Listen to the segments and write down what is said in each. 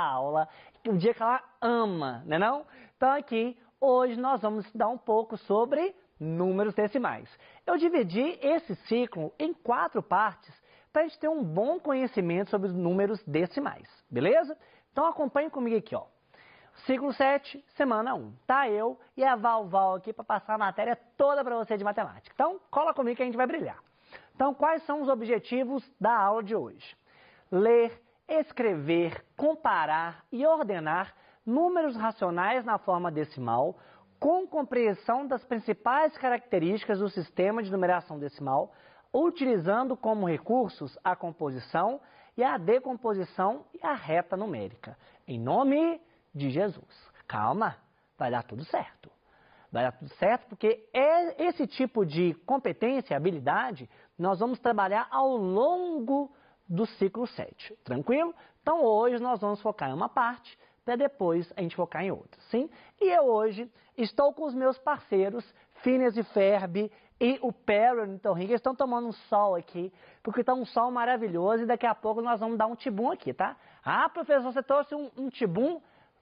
aula, o dia que ela ama, né não? Então aqui, hoje nós vamos estudar um pouco sobre números decimais. Eu dividi esse ciclo em 4 partes para a gente ter um bom conhecimento sobre os números decimais, beleza? Então acompanhe comigo aqui, ó. Ciclo 7, semana 1. Tá eu e a Val aqui para passar a matéria toda para você de matemática. Então, cola comigo que a gente vai brilhar. Então, quais são os objetivos da aula de hoje? Ler, escrever, comparar e ordenar números racionais na forma decimal, com compreensão das principais características do sistema de numeração decimal, utilizando como recursos a composição e a decomposição e a reta numérica. Em nome de Jesus. Calma, vai dar tudo certo. Vai dar tudo certo porque esse tipo de competência, habilidade, nós vamos trabalhar ao longo do ciclo 7. Tranquilo? Então hoje nós vamos focar em uma parte, para depois a gente focar em outra, sim? E eu hoje estou com os meus parceiros, Phineas e Ferb e o Perry e o Newton Ring, eles estão tomando um sol aqui, porque está um sol maravilhoso e daqui a pouco nós vamos dar um tibum aqui, tá? Ah, professor, você trouxe um tibum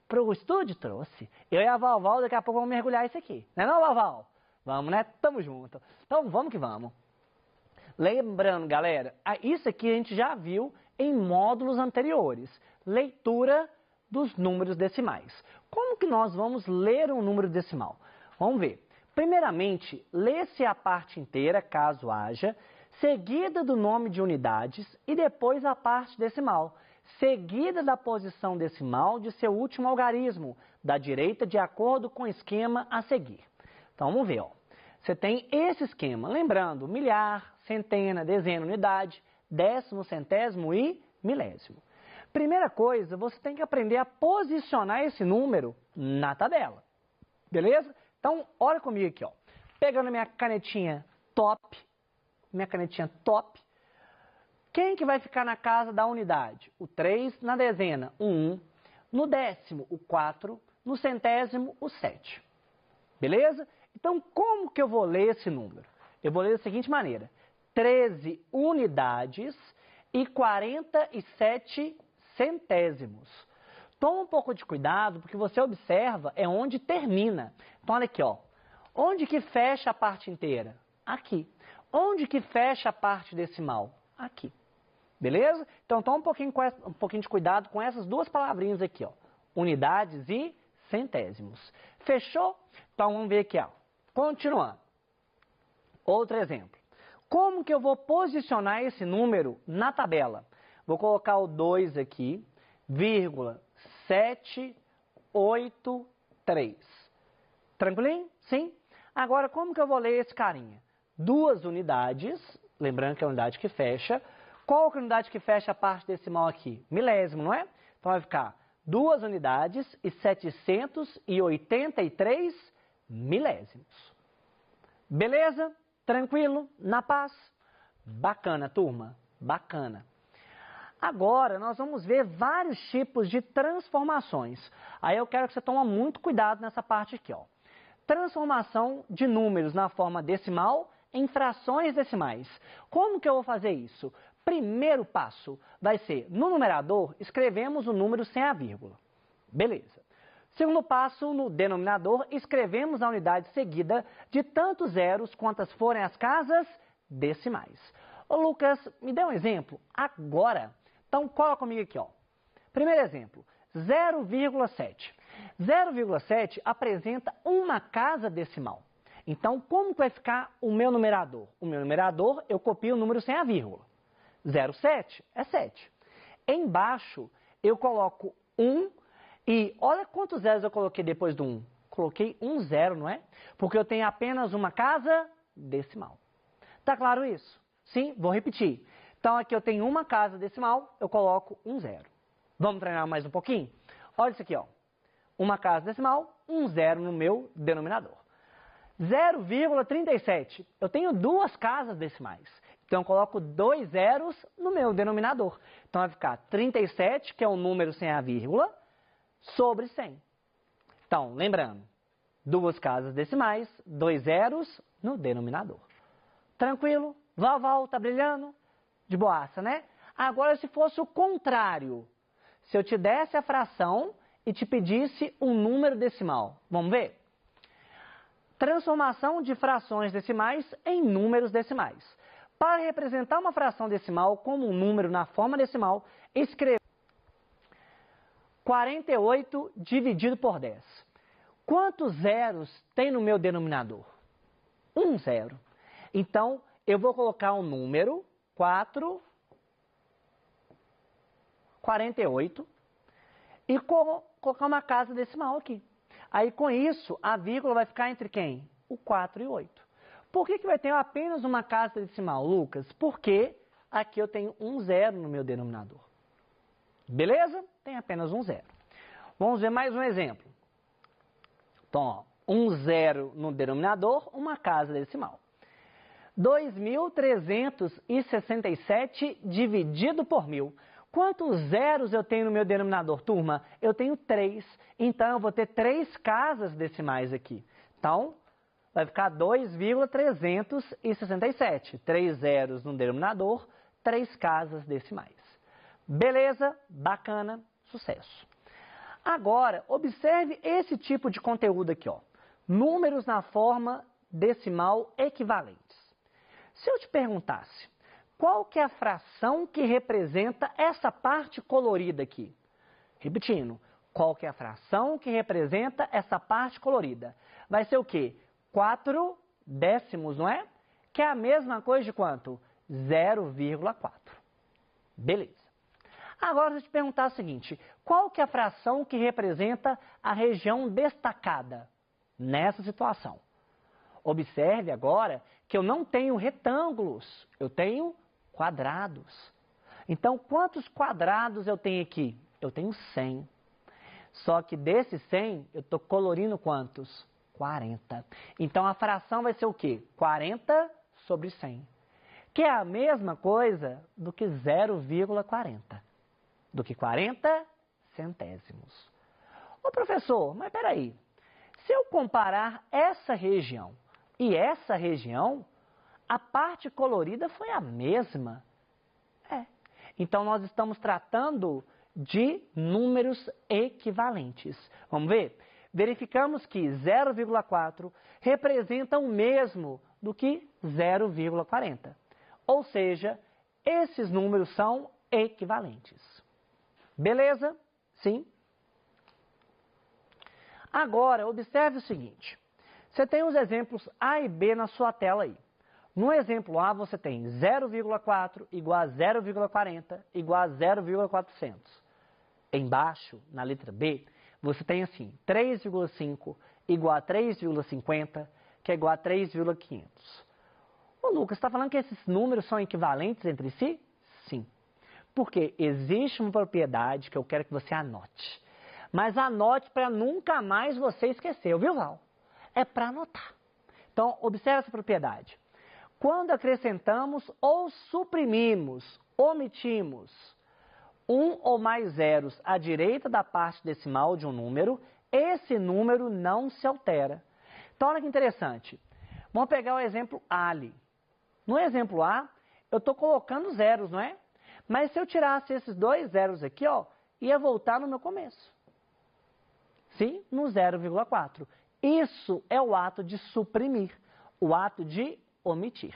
para o estúdio? Trouxe. Eu e a Val, daqui a pouco vamos mergulhar isso aqui. Não é não, Val? Vamos, né? Tamo junto. Então vamos que vamos. Lembrando, galera, isso aqui a gente já viu em módulos anteriores. Leitura dos números decimais. Como que nós vamos ler um número decimal? Vamos ver. Primeiramente, lê-se a parte inteira, caso haja, seguida do nome de unidades e depois a parte decimal, seguida da posição decimal de seu último algarismo, da direita de acordo com o esquema a seguir. Então vamos ver, ó. Você tem esse esquema, lembrando, milhar, centena, dezena, unidade, décimo, centésimo e milésimo. Primeira coisa, você tem que aprender a posicionar esse número na tabela, beleza? Então, olha comigo aqui, ó. Pegando minha canetinha top, quem que vai ficar na casa da unidade? O 3, na dezena, o 1, no décimo, o 4, no centésimo, o 7. Beleza? Então, como que eu vou ler esse número? Eu vou ler da seguinte maneira: 13 unidades e 47 centésimos. Toma um pouco de cuidado, porque você observa é onde termina. Então, olha aqui, ó. Onde que fecha a parte inteira? Aqui. Onde que fecha a parte decimal? Aqui. Beleza? Então, toma um pouquinho de cuidado com essas duas palavrinhas aqui, ó. Unidades e centésimos. Fechou? Então, vamos ver aqui, ó. Continuando. Outro exemplo. Como que eu vou posicionar esse número na tabela? Vou colocar o 2 aqui, vírgula, 783. Tranquilinho? Sim? Agora, como que eu vou ler esse carinha? 2 unidades, lembrando que é a unidade que fecha. Qual que é a unidade que fecha a parte decimal aqui? Milésimo, não é? Então vai ficar 2 unidades e 783 milésimos. Beleza? Tranquilo? Na paz? Bacana, turma. Bacana. Agora, nós vamos ver vários tipos de transformações. Aí eu quero que você tome muito cuidado nessa parte aqui, ó. Transformação de números na forma decimal em frações decimais. Como que eu vou fazer isso? Primeiro passo vai ser, no numerador, escrevemos o número sem a vírgula. Beleza. Segundo passo, no denominador, escrevemos a unidade seguida de tantos zeros quantas forem as casas decimais. Ô Lucas, me dê um exemplo agora. Então, cola comigo aqui, ó. Primeiro exemplo, 0,7. 0,7 apresenta uma casa decimal. Então, como que vai ficar o meu numerador? O meu numerador, eu copio o número sem a vírgula. 0,7 é 7. Embaixo, eu coloco 1 e olha quantos zeros eu coloquei depois do 1. Coloquei um zero, não é? Porque eu tenho apenas uma casa decimal. Tá claro isso? Sim? Vou repetir. Então, aqui eu tenho uma casa decimal, eu coloco um zero. Vamos treinar mais um pouquinho? Olha isso aqui, ó. Uma casa decimal, um zero no meu denominador. 0,37. Eu tenho 2 casas decimais. Então, eu coloco 2 zeros no meu denominador. Então, vai ficar 37, que é um número sem a vírgula, sobre 100. Então, lembrando, 2 casas decimais, 2 zeros no denominador. Tranquilo? Val, tá brilhando? De boaça, né? Agora, se fosse o contrário, se eu te desse a fração e te pedisse um número decimal? Vamos ver? Transformação de frações decimais em números decimais. Para representar uma fração decimal como um número na forma decimal, escreva 48 dividido por 10. Quantos zeros tem no meu denominador? Um zero. Então, eu vou colocar um número, 48, e colocar uma casa decimal aqui. Aí, com isso, a vírgula vai ficar entre quem? O 4 e o 8. Por que vai ter apenas uma casa decimal, Lucas? Porque aqui eu tenho um zero no meu denominador. Beleza? Tem apenas um zero. Vamos ver mais um exemplo. Então, ó, um zero no denominador, uma casa decimal. 2.367 dividido por 1.000. Quantos zeros eu tenho no meu denominador, turma? Eu tenho 3. Então, eu vou ter 3 casas decimais aqui. Então, vai ficar 2,367. 3 zeros no denominador, 3 casas decimais. Beleza? Bacana? Sucesso. Agora, observe esse tipo de conteúdo aqui, ó. Números na forma decimal equivalentes. Se eu te perguntasse, qual que é a fração que representa essa parte colorida aqui? Repetindo, qual que é a fração que representa essa parte colorida? Vai ser o quê? 4 décimos, não é? Que é a mesma coisa de quanto? 0,4. Beleza. Agora, se eu te perguntar o seguinte, qual que é a fração que representa a região destacada nessa situação? Observe agora que eu não tenho retângulos, eu tenho quadrados. Então, quantos quadrados eu tenho aqui? Eu tenho 100. Só que desses 100, eu estou colorindo quantos? 40. Então, a fração vai ser o quê? 40 sobre 100. Que é a mesma coisa do que 0,40. Do que 40 centésimos. Ô professor, mas peraí. Se eu comparar essa região e essa região, a parte colorida foi a mesma. Então, nós estamos tratando de números equivalentes. Vamos ver? Verificamos que 0,4 representa o mesmo do que 0,40. Ou seja, esses números são equivalentes. Beleza? Sim? Agora, observe o seguinte. Você tem os exemplos A e B na sua tela aí. No exemplo A, você tem 0,4 igual a 0,40 igual a 0,400. Embaixo, na letra B, você tem assim, 3,5 igual a 3,50, que é igual a 3,500. Ô Lucas, está falando que esses números são equivalentes entre si? Sim. Porque existe uma propriedade que eu quero que você anote. Mas anote para nunca mais você esquecer, viu, Val? É para anotar. Então, observe essa propriedade. Quando acrescentamos ou suprimimos, omitimos um ou mais zeros à direita da parte decimal de um número, esse número não se altera. Então, olha que interessante. Vamos pegar o exemplo A ali. No exemplo A, eu estou colocando zeros, não é? Mas se eu tirasse esses 2 zeros aqui, ó, ia voltar no meu começo. Sim, no 0,4. Isso é o ato de suprimir, o ato de omitir.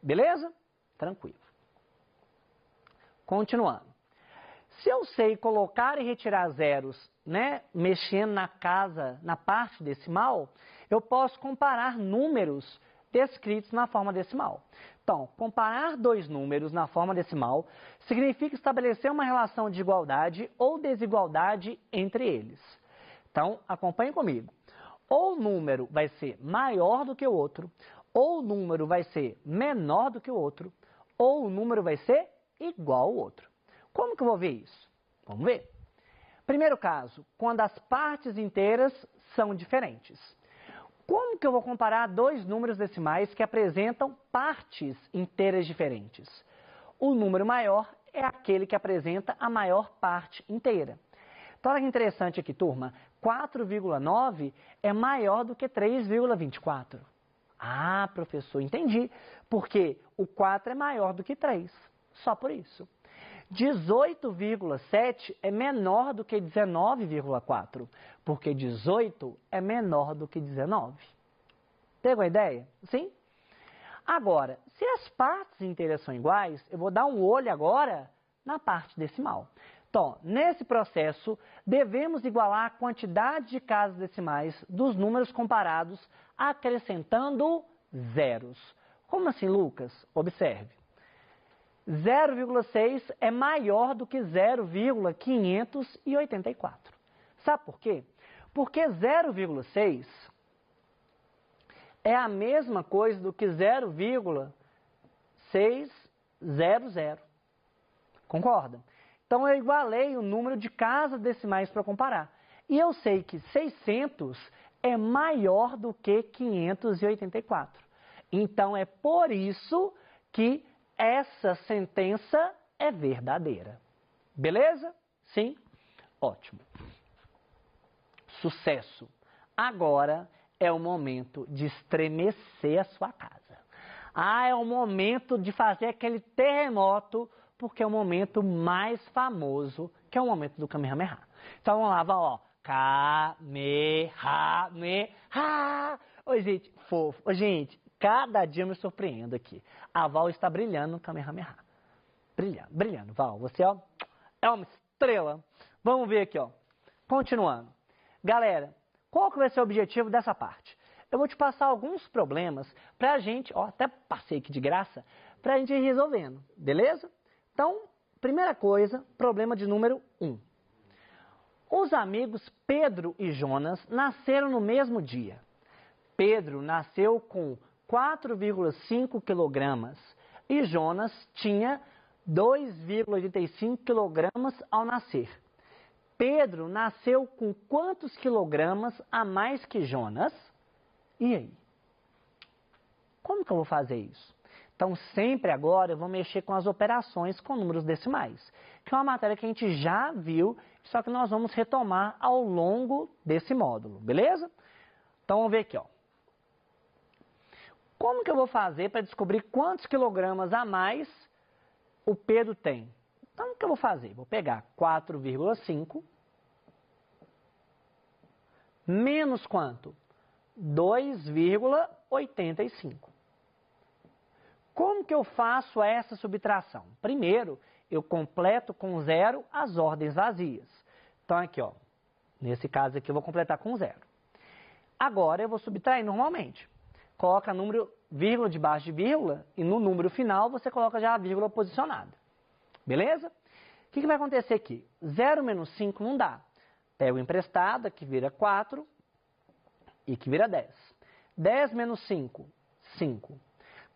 Beleza? Tranquilo. Continuando. Se eu sei colocar e retirar zeros, né, mexendo na parte decimal, eu posso comparar números descritos na forma decimal. Então, comparar 2 números na forma decimal significa estabelecer uma relação de igualdade ou desigualdade entre eles. Então, acompanhe comigo. Ou o número vai ser maior do que o outro, ou o número vai ser menor do que o outro, ou o número vai ser igual ao outro. Como que eu vou ver isso? Vamos ver. Primeiro caso, quando as partes inteiras são diferentes. Como que eu vou comparar 2 números decimais que apresentam partes inteiras diferentes? O número maior é aquele que apresenta a maior parte inteira. Então, olha que interessante aqui, turma. 4,9 é maior do que 3,24. Ah, professor, entendi. Porque o 4 é maior do que 3. Só por isso. 18,7 é menor do que 19,4, porque 18 é menor do que 19. Pegou a ideia? Sim? Agora, se as partes inteiras são iguais, eu vou dar um olho agora na parte decimal. Então, nesse processo, devemos igualar a quantidade de casas decimais dos números comparados, acrescentando zeros. Como assim, Lucas? Observe. 0,6 é maior do que 0,584. Sabe por quê? Porque 0,6 é a mesma coisa do que 0,600. Concorda? Então, eu igualei o número de casas decimais para comparar. E eu sei que 600 é maior do que 584. Então, é por isso que essa sentença é verdadeira. Beleza? Sim? Ótimo. Sucesso. Agora é o momento de estremecer a sua casa. É o momento de fazer aquele terremoto, porque é o momento mais famoso, que é o momento do Kamehameha. Então vamos lá, ó. Kamehameha. Oi, gente, fofo. Ô, gente, cada dia eu me surpreendo aqui. A Val está brilhando no Kamehameha. Brilhando, brilhando. Val, você, ó, é uma estrela. Vamos ver aqui, ó. Continuando. Galera, qual que vai ser o objetivo dessa parte? Eu vou te passar alguns problemas pra gente, ó, até passei aqui de graça, pra gente ir resolvendo, beleza? Então, primeira coisa, problema de número 1. Os amigos Pedro e Jonas nasceram no mesmo dia. Pedro nasceu com 4,5 quilogramas e Jonas tinha 2,85 quilogramas ao nascer. Pedro nasceu com quantos quilogramas a mais que Jonas? E aí? Como que eu vou fazer isso? Então, sempre agora eu vou mexer com as operações com números decimais, que é uma matéria que a gente já viu, só que nós vamos retomar ao longo desse módulo, beleza? Então, vamos ver aqui, ó. Como que eu vou fazer para descobrir quantos quilogramas a mais o Pedro tem? Então, o que eu vou fazer? Vou pegar 4,5 menos quanto? 2,85. Como que eu faço essa subtração? Primeiro, eu completo com zero as ordens vazias. Então, aqui, ó, nesse caso aqui eu vou completar com zero. Agora, eu vou subtrair normalmente. Coloca número, vírgula debaixo de vírgula, e no número final você coloca já a vírgula posicionada. Beleza? O que vai acontecer aqui? 0 menos 5 não dá. Pego emprestada, que vira 4, e que vira 10. 10 menos 5, 5.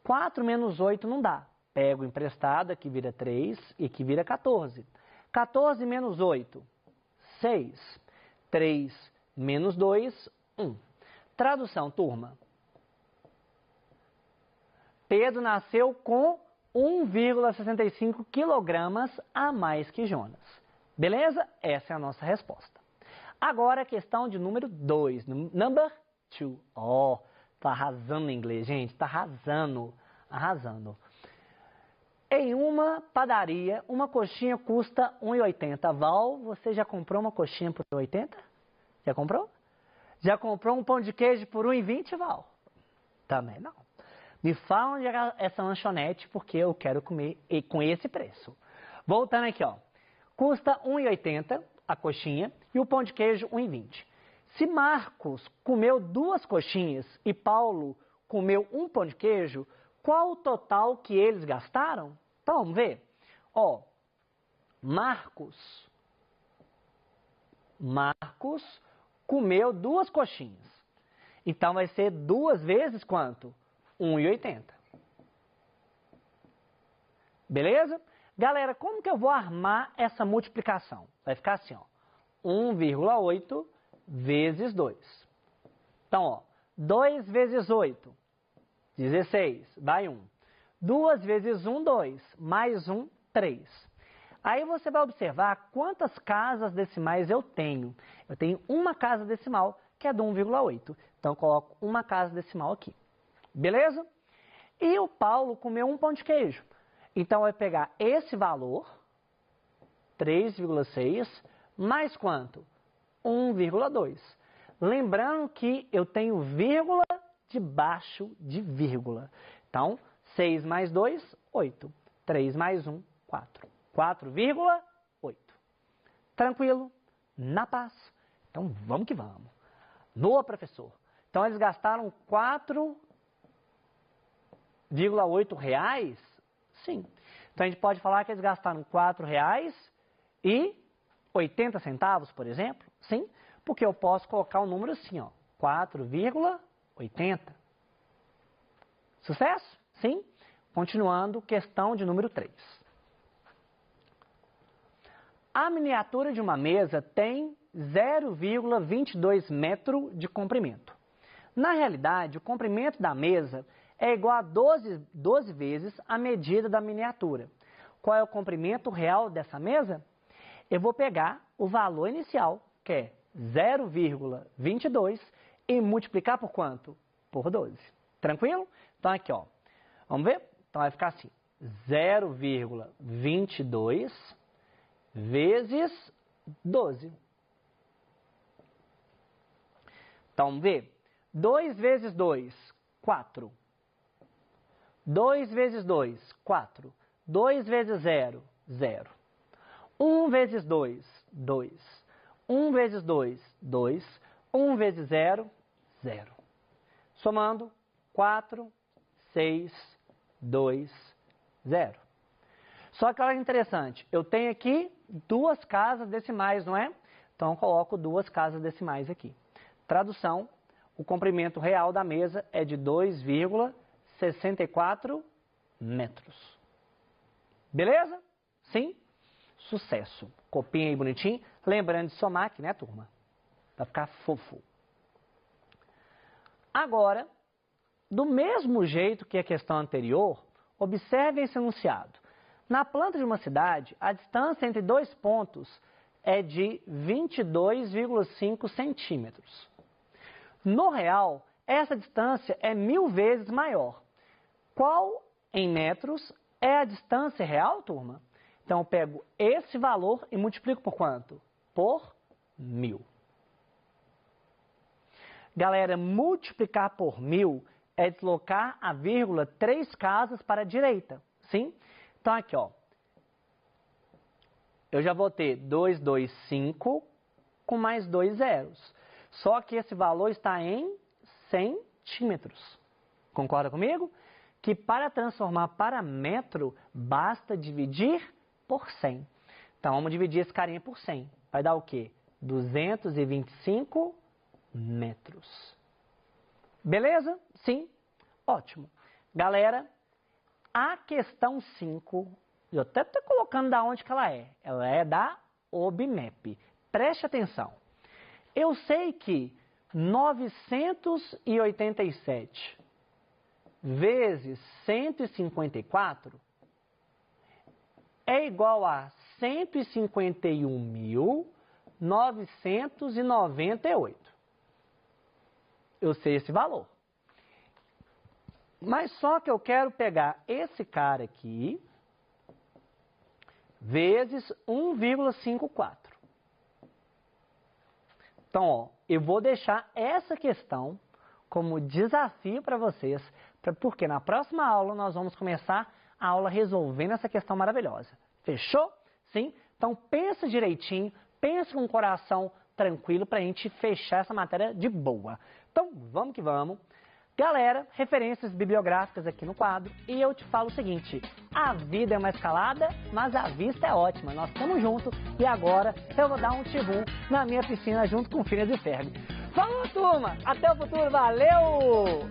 4 menos 8 não dá. Pego emprestada, que vira 3 e que vira 14. 14 menos 8, 6. 3 menos 2, 1. Tradução, turma. Pedro nasceu com 1,65 quilogramas a mais que Jonas. Beleza? Essa é a nossa resposta. Agora a questão de número 2. Number 2. Ó, tá arrasando em inglês, gente. Tá arrasando. Arrasando. Em uma padaria, uma coxinha custa R$1,80. Val, você já comprou uma coxinha por R$1,80? Já comprou? Já comprou um pão de queijo por R$1,20, Val? Também não. Me fala onde é essa lanchonete, porque eu quero comer com esse preço. Voltando aqui, ó. Custa R$1,80 a coxinha e o pão de queijo R$1,20. Se Marcos comeu 2 coxinhas e Paulo comeu um pão de queijo, qual o total que eles gastaram? Então, vamos ver. Ó, Marcos comeu 2 coxinhas. Então, vai ser 2 vezes quanto? R$1,80. Beleza? Galera, como que eu vou armar essa multiplicação? Vai ficar assim, ó. 1,8 vezes 2. Então, ó, 2 vezes 8, 16, vai 1. 2 vezes 1, 2, mais 1, 3. Aí você vai observar quantas casas decimais eu tenho. Eu tenho uma casa decimal, que é do 1,8. Então, eu coloco uma casa decimal aqui. Beleza? E o Paulo comeu um pão de queijo. Então, vai pegar esse valor 3,6 mais quanto? 1,2. Lembrando que eu tenho vírgula debaixo de vírgula. Então, 6 mais 2, 8. 3 mais 1, 4. 4,8. Tranquilo? Na paz? Então, vamos que vamos. No professor. Então, eles gastaram 4,8 reais? Sim. Então, a gente pode falar que eles gastaram 4 reais e 80 centavos, por exemplo? Sim. Porque eu posso colocar o número assim, ó. 4,80. Sucesso? Sim. Continuando, questão de número 3. A miniatura de uma mesa tem 0,22 metro de comprimento. Na realidade, o comprimento da mesa é igual a 12 vezes a medida da miniatura. Qual é o comprimento real dessa mesa? Eu vou pegar o valor inicial, que é 0,22, e multiplicar por quanto? Por 12. Tranquilo? Então aqui, ó. Vamos ver? Então vai ficar assim. 0,22 vezes 12. Então, vamos ver. 2 vezes 2, 4. 2 vezes 2, 4. 2 vezes 0, 0. 1 vezes 2, 2. 1 vezes 2, 2. 1 vezes 0, 0. Somando, 4, 6, 2, 0. Só que olha que interessante, eu tenho aqui duas casas decimais, não é? Então eu coloco duas casas decimais aqui. Tradução, o comprimento real da mesa é de 2,64 metros. Beleza? Sim? Sucesso. Copinha aí bonitinho. Lembrando de somar aqui, né, turma? Vai ficar fofo. Agora, do mesmo jeito que a questão anterior, observe esse enunciado. Na planta de uma cidade, a distância entre dois pontos é de 22,5 centímetros. No real, essa distância é 1000 vezes maior. Qual, em metros, é a distância real, turma? Então, eu pego esse valor e multiplico por quanto? Por 1000. Galera, multiplicar por 1000 é deslocar a vírgula 3 casas para a direita, sim? Então, aqui, ó. Eu já vou ter 225 com mais 2 zeros. Só que esse valor está em centímetros. Concorda comigo? Que para transformar para metro, basta dividir por 100. Então, vamos dividir esse carinha por 100. Vai dar o quê? 225 metros. Beleza? Sim? Ótimo. Galera, a questão 5, eu até estou colocando da onde que ela é. Ela é da OBMEP. Preste atenção. Eu sei que 987 vezes 154 é igual a 151.998. Eu sei esse valor. Mas só que eu quero pegar esse cara aqui vezes 1,54. Então, ó, eu vou deixar essa questão como desafio para vocês, porque na próxima aula nós vamos começar a aula resolvendo essa questão maravilhosa. Fechou? Sim? Então, pensa direitinho, pensa com o coração tranquilo para a gente fechar essa matéria de boa. Então, vamos que vamos. Galera, referências bibliográficas aqui no quadro. E eu te falo o seguinte, a vida é uma escalada, mas a vista é ótima. Nós estamos juntos e agora eu vou dar um tibum na minha piscina junto com Phineas e Ferb. Falou, turma! Até o futuro, valeu!